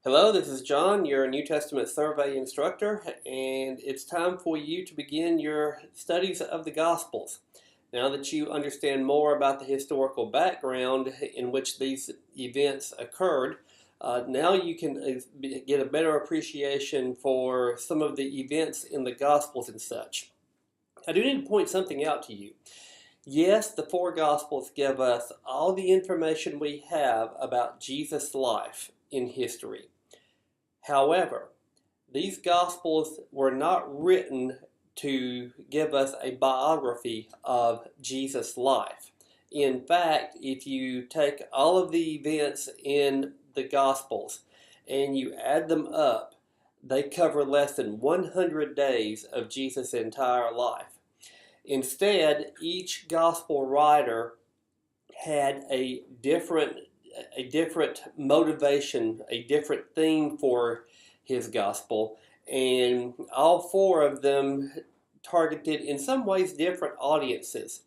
Hello, this is John, your New Testament survey instructor, and it's time for you to begin your studies of the Gospels. Now that you understand more about the historical background in which these events occurred, now you can get a better appreciation for some of the events in the Gospels and such. I do need to point something out to you. Yes, the four Gospels give us all the information we have about Jesus' life in history. However, these Gospels were not written to give us a biography of Jesus' life. In fact, if you take all of the events in the Gospels and you add them up, they cover less than 100 days of Jesus' entire life. Instead, each Gospel writer had a different motivation, a different theme for his gospel, and all four of them targeted in some ways different audiences.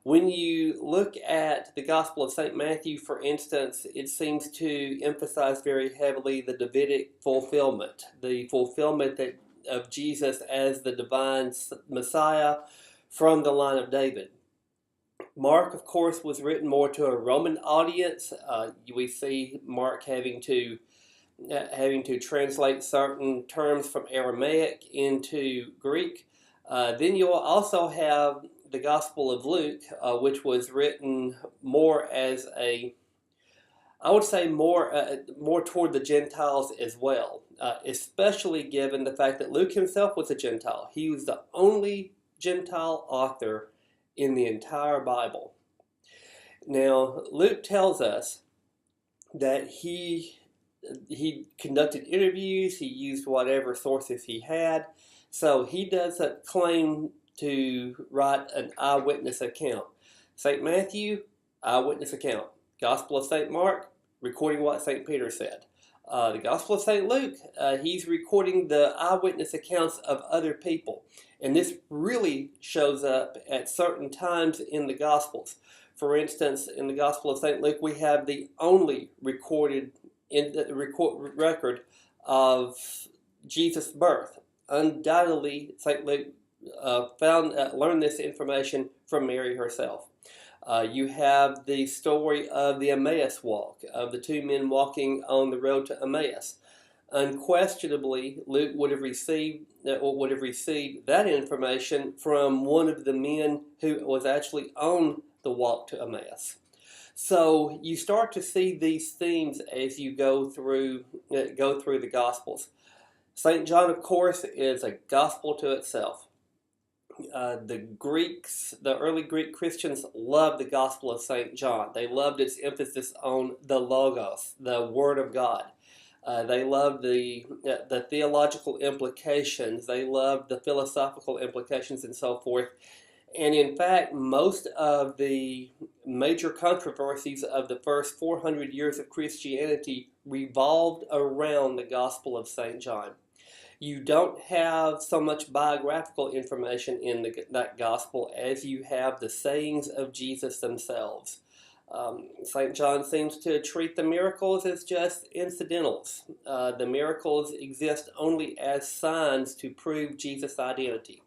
When you look at the Gospel of St. Matthew, for instance, it seems to emphasize very heavily the Davidic fulfillment, the fulfillment of Jesus as the divine Messiah from the line of David. Mark, of course, was written more to a Roman audience. We see Mark having to translate certain terms from Aramaic into Greek. Then you'll also have the Gospel of Luke, which was written more as I would say more toward the Gentiles as well, especially given the fact that Luke himself was a Gentile. He was the only Gentile author in the entire Bible. Now, Luke tells us that he conducted interviews, he used whatever sources he had, so he doesn't claim to write an eyewitness account. St. Matthew, eyewitness account. Gospel of St. Mark, recording what St. Peter said. The Gospel of St. Luke, he's recording the eyewitness accounts of other people. And this really shows up at certain times in the Gospels. For instance, in the Gospel of St. Luke, we have the only recorded record of Jesus' birth. Undoubtedly, St. Luke learned this information from Mary herself. You have the story of the Emmaus walk, of the two men walking on the road to Emmaus. Unquestionably, Luke would have received that information from one of the men who was actually on the walk to Emmaus. So you start to see these themes as you go through the Gospels. St. John, of course, is a gospel to itself. The early Greek Christians loved the Gospel of St. John. They loved its emphasis on the Logos, the Word of God. They loved the theological implications. They loved the philosophical implications and so forth. And in fact, most of the major controversies of the first 400 years of Christianity revolved around the Gospel of St. John. You don't have so much biographical information in that Gospel as you have the sayings of Jesus themselves. St. John seems to treat the miracles as just incidentals. The miracles exist only as signs to prove Jesus' identity.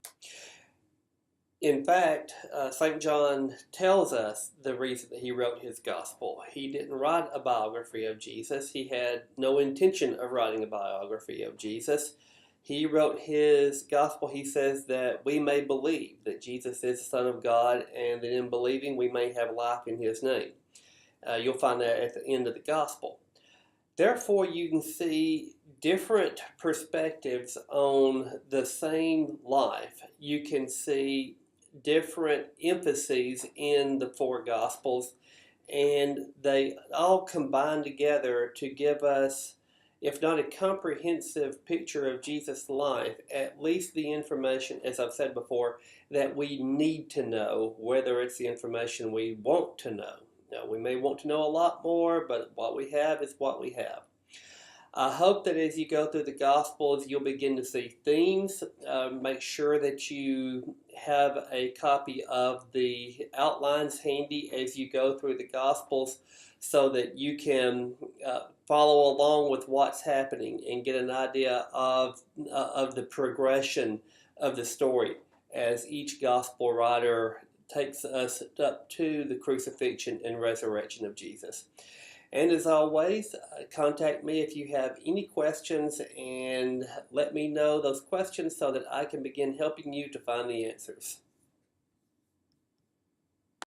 In fact, St. John tells us the reason that he wrote his gospel. He didn't write a biography of Jesus. He had no intention of writing a biography of Jesus. He wrote his gospel, he says, that we may believe that Jesus is the Son of God, and that in believing we may have life in his name. You'll find that at the end of the gospel. Therefore, you can see different perspectives on the same life. You can see different emphases in the four Gospels, and they all combine together to give us, if not a comprehensive picture of Jesus' life, at least the information, as I've said before, that we need to know, whether it's the information we want to know. Now, we may want to know a lot more, but what we have is what we have. I hope that as you go through the Gospels, you'll begin to see themes. Make sure that you have a copy of the outlines handy as you go through the Gospels so that you can follow along with what's happening and get an idea of the progression of the story as each Gospel writer takes us up to the crucifixion and resurrection of Jesus. And as always, contact me if you have any questions and let me know those questions so that I can begin helping you to find the answers.